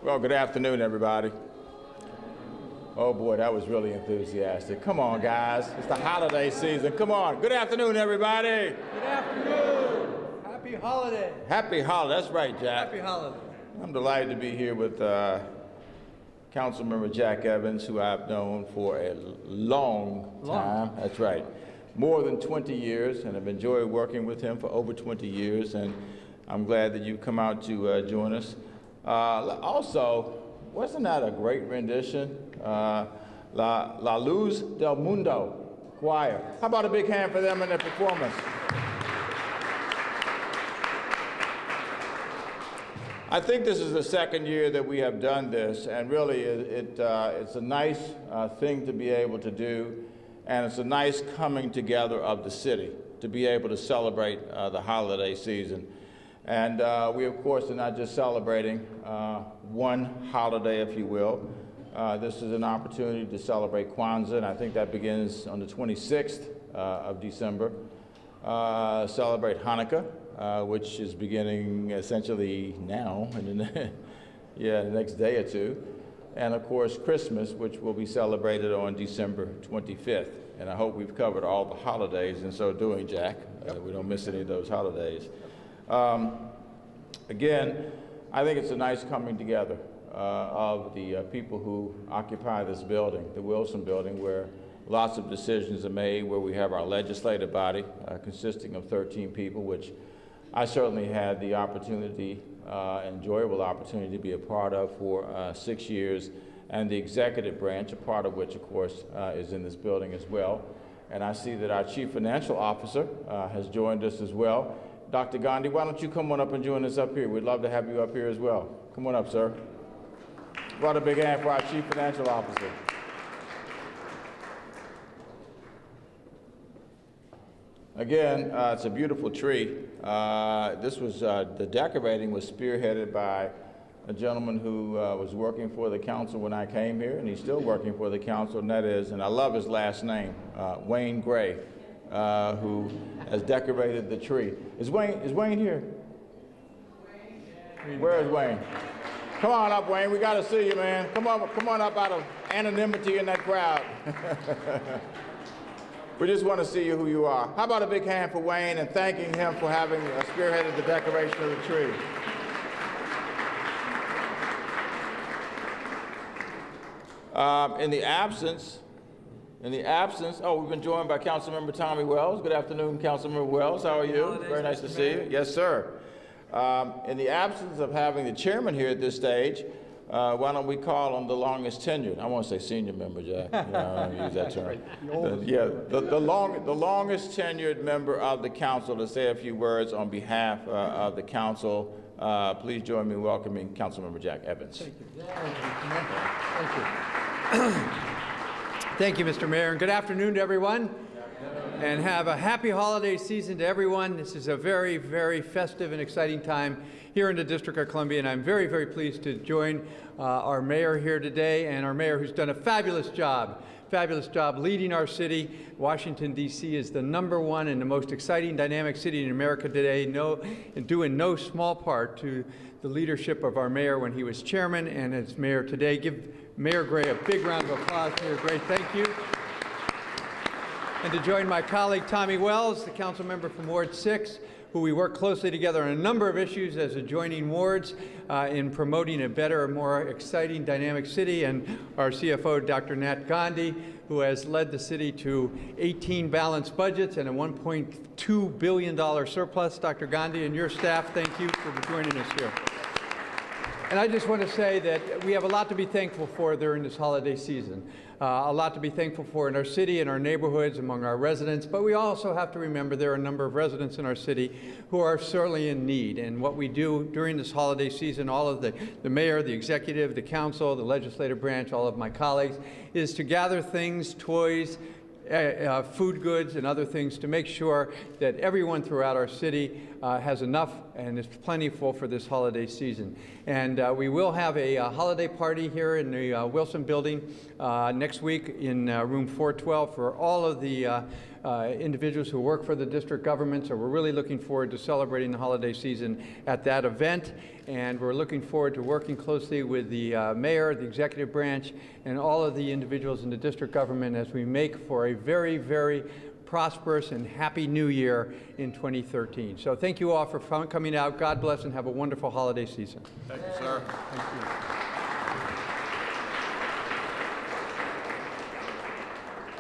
Well, good afternoon, everybody. Oh boy, that was really enthusiastic. Come on, guys. It's the holiday season. Come on. Good afternoon, everybody. Good afternoon. Happy holiday. Happy holiday. That's right, Jack. Happy holiday. I'm delighted to be here with Councilmember Jack Evans, who I've known for a long time. That's right. More than 20 years, and I've enjoyed working with him for over 20 years, and I'm glad that you've come out to join us. Also, wasn't that a great rendition? La Luz del Mundo Choir. How about a big hand for them and their performance? I think this is the second year that we have done this, and really it's a nice thing to be able to do, and it's a nice coming together of the city to be able to celebrate the holiday season. And we, of course, are not just celebrating one holiday, if you will. This is an opportunity to celebrate Kwanzaa, and I think that begins on the 26th of December. Celebrate Hanukkah, which is beginning essentially now, in the next day or two. And, of course, Christmas, which will be celebrated on December 25th. And I hope we've covered all the holidays in so doing, Jack. We don't miss any of those holidays. Again, I think it's a nice coming together of the people who occupy this building, the Wilson Building, where lots of decisions are made, where we have our legislative body consisting of 13 people, which I certainly had the opportunity, enjoyable opportunity to be a part of for 6 years, and the executive branch, a part of which, of course, is in this building as well. And I see that our chief financial officer has joined us as well. Dr. Gandhi, why don't you come on up and join us up here? We'd love to have you up here as well. Come on up, sir. Brought a big hand for our chief financial officer. Again, it's a beautiful tree. The decorating was spearheaded by a gentleman who was working for the council when I came here, and he's still working for the council, and that is, and I love his last name, Wayne Gray, who has decorated the tree. Is Wayne here? Where is Wayne? Come on up, Wayne. We got to see you, man. Come on up out of anonymity in that crowd. We just want to see you who you are. How about a big hand for Wayne and thanking him for having spearheaded the decoration of the tree. In the absence, we've been joined by Councilmember Tommy Wells. Good afternoon, Councilmember Wells. How are you? Very nice to see you. Yes, sir. In the absence of having the chairman here at this stage, why don't we call on the longest tenured? I want to say senior member, Jack. I don't use that term. The longest tenured member of the council to say a few words on behalf of the council. Please join me in welcoming Councilmember Jack Evans. Thank you. Thank you. Thank you, Mr. Mayor, and good afternoon to everyone. And have a happy holiday season to everyone. This is a very, very festive and exciting time here in the District of Columbia, and I'm very, very pleased to join our mayor here today, and our mayor who's done a fabulous job leading our city. Washington, D.C. is the #1 and the most exciting, dynamic city in America today, due in no small part to the leadership of our mayor when he was chairman and as mayor today. Give Mayor Gray a big round of applause. Mayor Gray, thank you. And to join my colleague Tommy Wells, the council member from Ward 6, who we work closely together on a number of issues as adjoining wards in promoting a better, more exciting, dynamic city, and our CFO, Dr. Nat Gandhi, who has led the city to 18 balanced budgets and a $1.2 billion surplus. Dr. Gandhi and your staff, thank you for joining us here. And I just want to say that we have a lot to be thankful for during this holiday season. A lot to be thankful for in our city, in our neighborhoods, among our residents, but we also have to remember there are a number of residents in our city who are certainly in need. And what we do during this holiday season, all of the mayor, the executive, the council, the legislative branch, all of my colleagues, is to gather things, toys, food goods and other things to make sure that everyone throughout our city has enough and is plentiful for this holiday season. And we will have a holiday party here in the Wilson Building next week in room 412 for all of the individuals who work for the district government. So we're really looking forward to celebrating the holiday season at that event. And we're looking forward to working closely with the mayor, the executive branch, and all of the individuals in the district government as we make for a very, very prosperous and happy new year in 2013. So thank you all for coming out. God bless and have a wonderful holiday season. Thank you, sir. Thank you.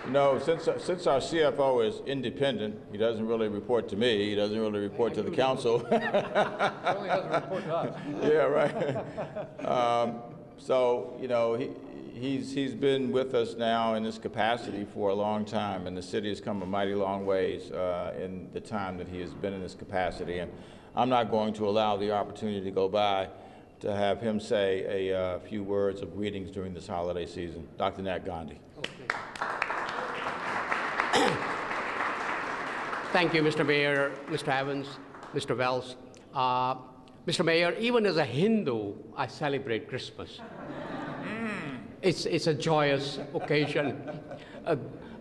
You know, since our CFO is independent, he doesn't really report to me, he doesn't really report to the council. Only doesn't report to us. Yeah, right. So, you know, he's been with us now in this capacity for a long time, and the city has come a mighty long ways in the time that he has been in this capacity. And I'm not going to allow the opportunity to go by to have him say a few words of greetings during this holiday season. Dr. Nat Gandhi. Thank you, Mr. Mayor, Mr. Evans, Mr. Wells. Mr. Mayor, even as a Hindu, I celebrate Christmas. It's a joyous occasion,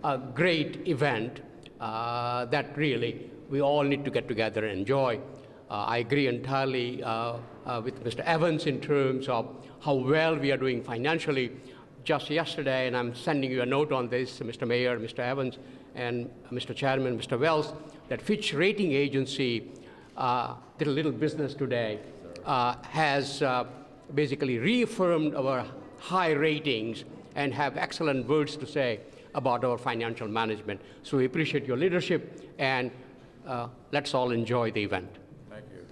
a great event that really we all need to get together and enjoy. I agree entirely with Mr. Evans in terms of how well we are doing financially. Just yesterday, and I'm sending you a note on this, Mr. Mayor, Mr. Evans, and Mr. Chairman, Mr. Wells, that Fitch Rating Agency did a little business today, has basically reaffirmed our high ratings and have excellent words to say about our financial management. So we appreciate your leadership, and let's all enjoy the event. Thank you.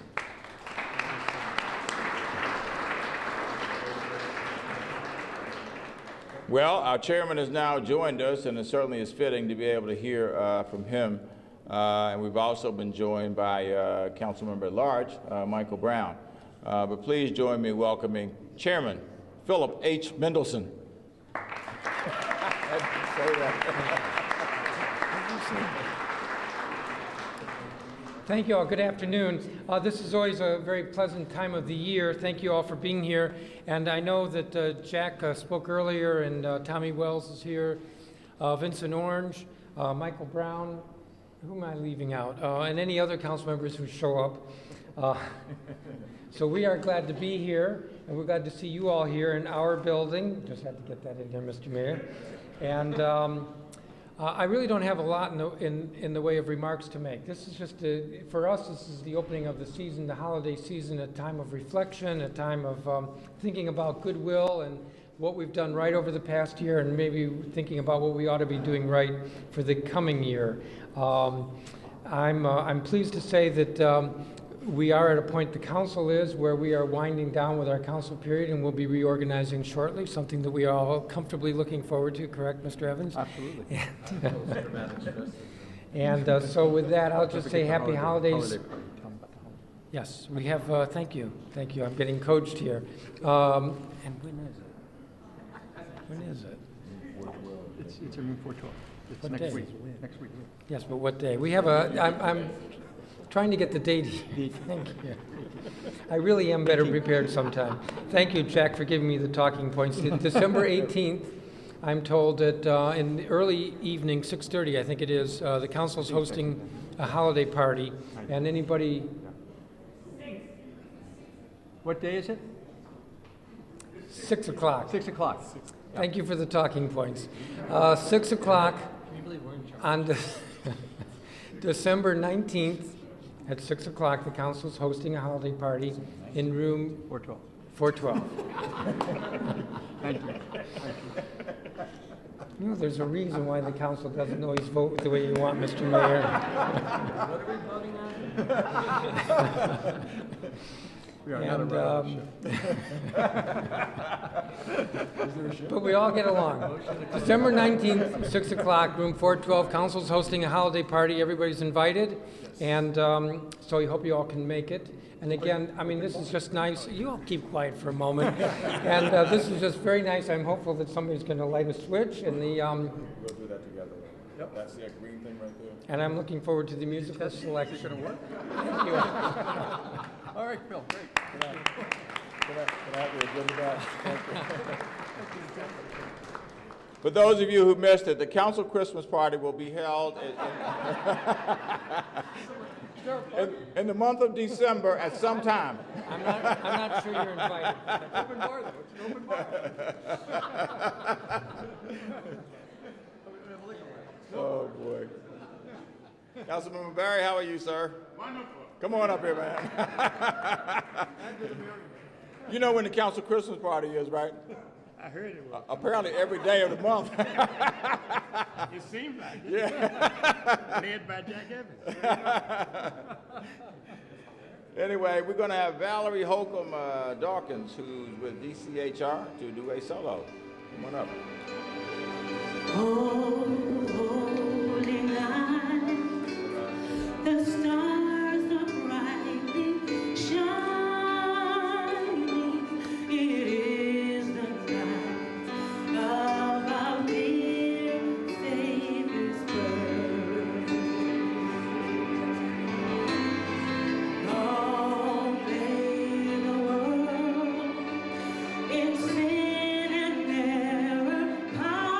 Well, our chairman has now joined us, and it certainly is fitting to be able to hear from him. And we've also been joined by Councilmember at Large, Michael Brown. But please join me in welcoming Chairman Philip H. Mendelson. Thank you all. Good afternoon. This is always a very pleasant time of the year. Thank you all for being here. And I know that Jack spoke earlier, and Tommy Wells is here, Vincent Orange, Michael Brown. Who am I leaving out? And any other council members who show up. So we are glad to be here, and we're glad to see you all here in our building. Just had to get that in there, Mr. Mayor. And I really don't have a lot in the way of remarks to make. This is just, for us, this is the opening of the season, the holiday season, a time of reflection, a time of thinking about goodwill and what we've done right over the past year, and maybe thinking about what we ought to be doing right for the coming year. I'm pleased to say that we are at a point, the council is, where we are winding down with our council period, and we'll be reorganizing shortly, something that we are all comfortably looking forward to, correct, Mr. Evans? Absolutely. And so with that, I'll just say happy holidays. Yes, we have, thank you, I'm getting coached here. And when is it? When is it? It's in room 412. It's What next day? week. Next week. Yes, but what day? We have I'm trying to get the date. Thank you. I really am better prepared sometime. Thank you, Jack, for giving me the talking points. December 18th, I'm told that in the early evening, 6:30, I think it is, the council's hosting a holiday party, and anybody... What day is it? 6 o'clock. 6 o'clock. Thank you for the talking points. 6 o'clock on December 19th at 6 o'clock, the council's hosting a holiday party in room 412. 412. Thank you. You know, there's a reason why the council doesn't always vote the way you want, Mr. Mayor. What are we voting on? We are And, but we all get along. December 19th, 6 o'clock, room 412, council's hosting a holiday party. Everybody's invited. And so I hope you all can make it. And again, I mean, this is just nice. You all keep quiet for a moment. And this is just very nice. I'm hopeful that somebody's going to light a switch. And the We'll do that together. That's the green thing right there. And I'm looking forward to the musical selection. Is it going to work? Thank you. All right, Bill, great. Can I have the agenda back? Thank you. For those of you who missed it, the council Christmas party will be held in the month of December at some time. I'm not sure you're invited. Open bar, though. It's an open bar. Oh, boy. Councilmember Barry, how are you, sir? Wonderful. Come on up here, man. You know when the council Christmas party is, right? I heard it was. Apparently every day of the month. It seemed like it. Yeah. Led by Jack Evans. Anyway, we're going to have Valerie Holcomb Dawkins, who's with DCHR, to do a solo. Come on up. Holy night, the stars are brightly shining. It is the night of our dear Savior's birth. Long lay the world in sin and error pining.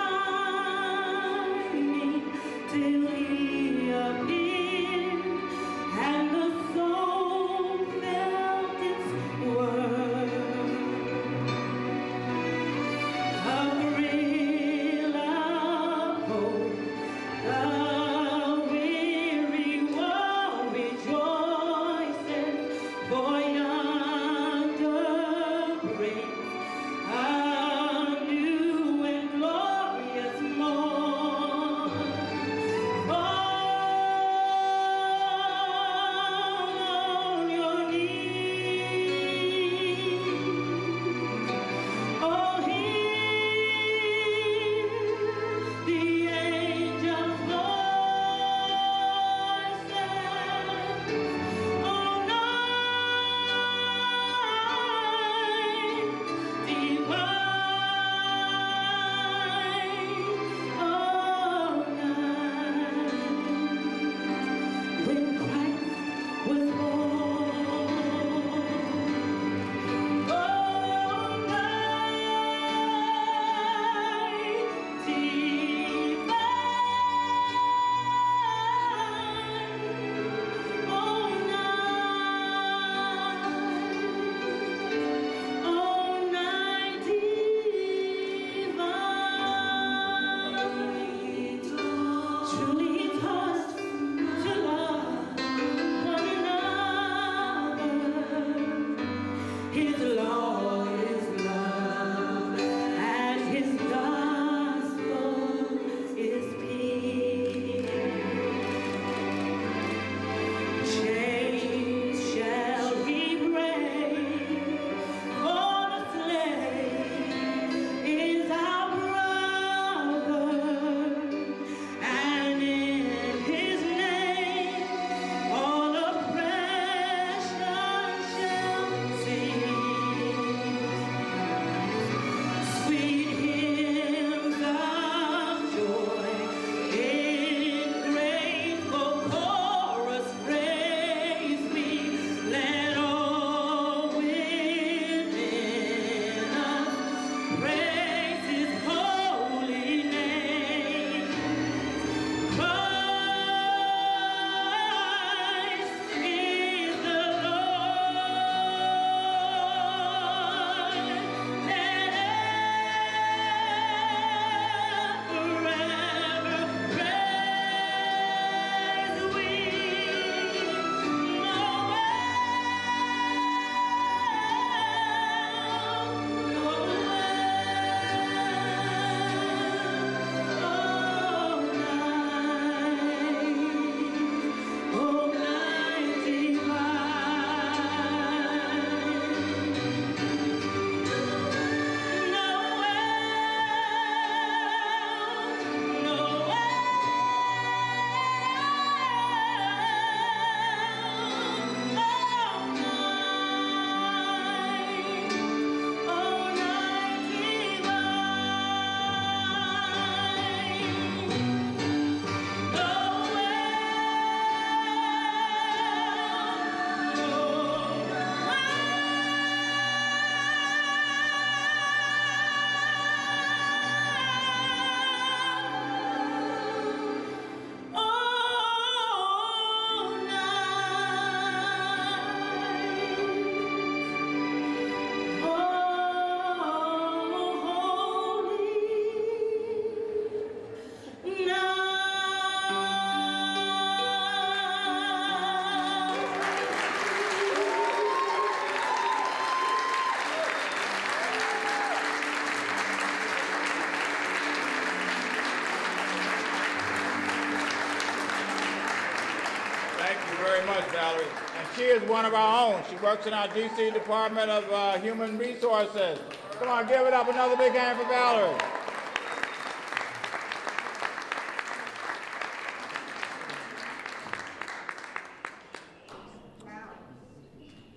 Valerie. And she is one of our own. She works in our D.C. Department of Human Resources. Come on, give it up. Another big hand for Valerie.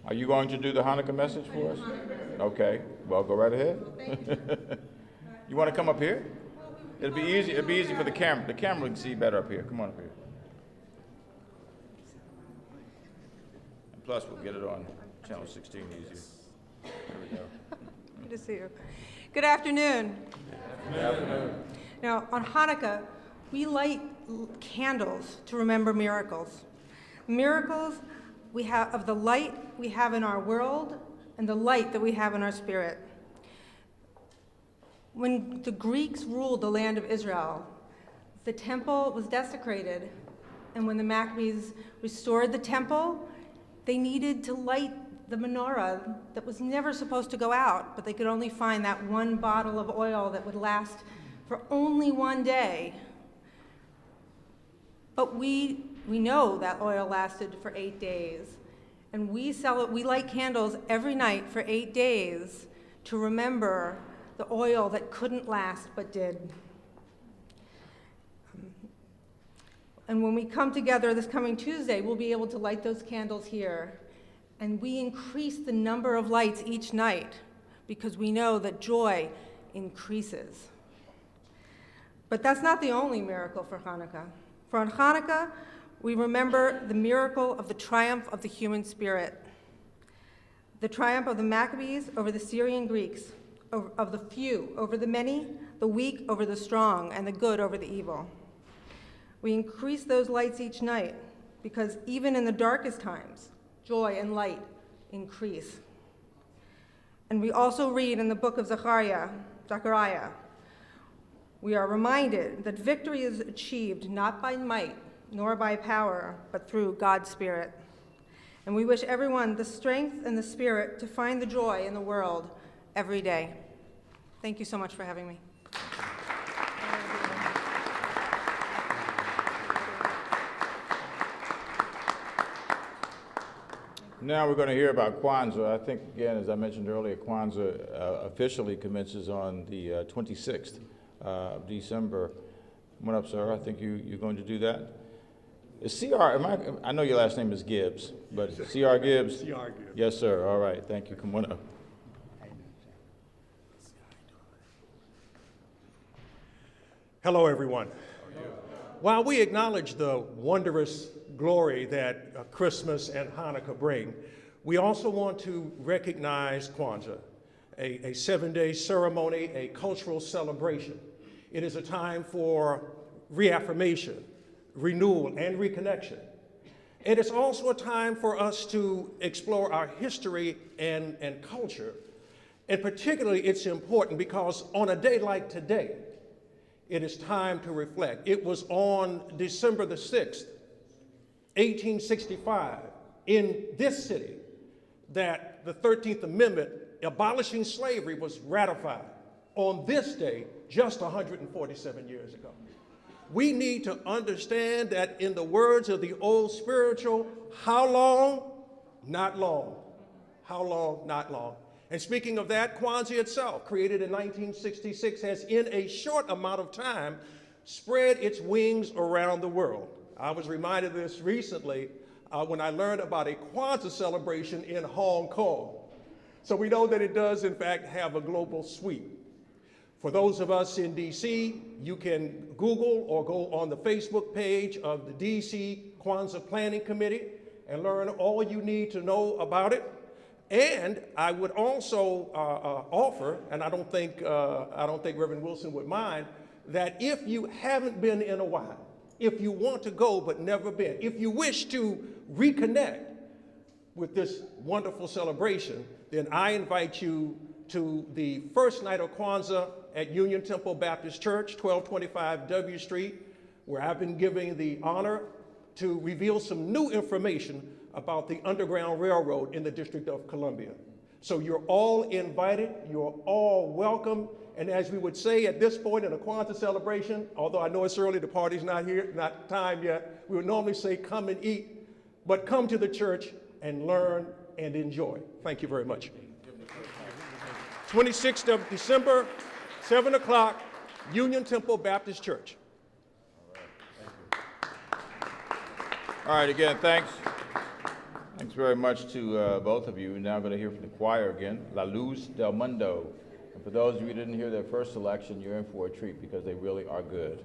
Are you going to do the Hanukkah message for us? Okay, well, go right ahead. You want to come up here? It'll be easy. It'll be easy for the camera. The camera can see better up here. Come on up here. And plus, we'll get it on channel 16 easier. There we go. Good to see you. Good afternoon. Good afternoon. Now, on Hanukkah, we light candles to remember miracles. Miracles we have of the light we have in our world and the light that we have in our spirit. When the Greeks ruled the land of Israel, the temple was desecrated, and when the Maccabees restored the temple, they needed to light the menorah that was never supposed to go out, but they could only find that one bottle of oil that would last for only one day. But we know that oil lasted for 8 days, and we light candles every night for 8 days to remember the oil that couldn't last but did. And when we come together this coming Tuesday, we'll be able to light those candles here. And we increase the number of lights each night because we know that joy increases. But that's not the only miracle for Hanukkah. For on Hanukkah, we remember the miracle of the triumph of the human spirit, the triumph of the Maccabees over the Syrian Greeks, of the few over the many, the weak over the strong, and the good over the evil. We increase those lights each night because even in the darkest times, joy and light increase. And we also read in the book of Zechariah, we are reminded that victory is achieved not by might nor by power, but through God's Spirit. And we wish everyone the strength and the spirit to find the joy in the world every day. Thank you so much for having me. Now we're going to hear about Kwanzaa. I think, again, as I mentioned earlier, Kwanzaa officially commences on the 26th of December. Come on up, sir. I think you're going to do that. I know your last name is Gibbs, but C.R. Gibbs? C.R. Gibbs. Yes, sir. All right. Thank you. Come on up. Hello, everyone. While we acknowledge the wondrous glory that Christmas and Hanukkah bring, we also want to recognize Kwanzaa, a 7-day ceremony, a cultural celebration. It is a time for reaffirmation, renewal, and reconnection. And it's also a time for us to explore our history and culture. And particularly, it's important because on a day like today, it is time to reflect. It was on December the 6th, 1865, in this city, that the 13th Amendment abolishing slavery was ratified on this day just 147 years ago. We need to understand that in the words of the old spiritual, how long? Not long. How long? Not long. And speaking of that, Kwanzaa itself, created in 1966, has in a short amount of time spread its wings around the world. I was reminded of this recently when I learned about a Kwanzaa celebration in Hong Kong. So we know that it does, in fact, have a global sweep. For those of us in DC, you can Google or go on the Facebook page of the DC Kwanzaa Planning Committee and learn all you need to know about it. And I would also offer, and I don't think Reverend Wilson would mind, that if you haven't been in a while, if you want to go but never been, if you wish to reconnect with this wonderful celebration, then I invite you to the first night of Kwanzaa at Union Temple Baptist Church, 1225 W Street, where I've been given the honor to reveal some new information about the Underground Railroad in the District of Columbia. So you're all invited, you're all welcome, and as we would say at this point in a Kwanzaa celebration, although I know it's early, the party's not here, not time yet, we would normally say come and eat, but come to the church and learn and enjoy. Thank you very much. 26th of December, 7 o'clock, Union Temple Baptist Church. All right, again, thanks. Thanks very much to both of you. We're now going to hear from the choir again, La Luz del Mundo. And for those of you who didn't hear their first selection, you're in for a treat because they really are good.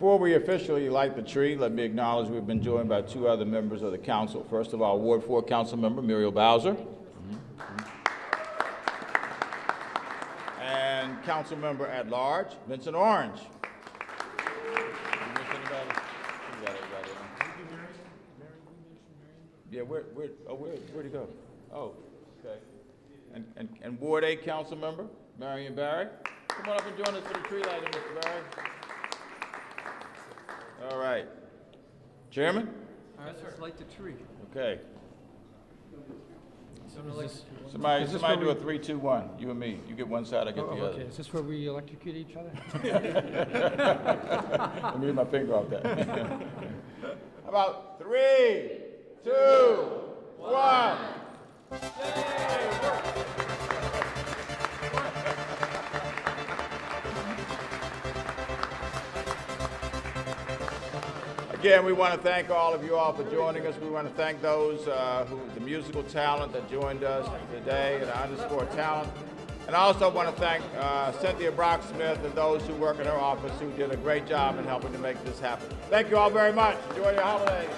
Before we officially light the tree, let me acknowledge we've been joined by two other members of the council. First of all, Ward 4 Council Member Muriel Bowser. And Council Member at Large, Vincent Orange. Yeah, where'd he go? Oh, okay. And Ward 8 Council Member, Marion Barry. Come on up and join us for the tree lighting, Mr. Barry. All right. Chairman? All right, let's light the tree. Okay. Somebody Somebody do a 3, 2, 1. You and me. You get one side, I get the other. Okay, is this where we electrocute each other? Let me get my finger off that. How about 3, 2, 1. Again, we want to thank all of you all for joining us. We want to thank those the musical talent that joined us today, and underscore talent. And I also want to thank Cynthia Brock-Smith and those who work in her office who did a great job in helping to make this happen. Thank you all very much. Enjoy your holidays.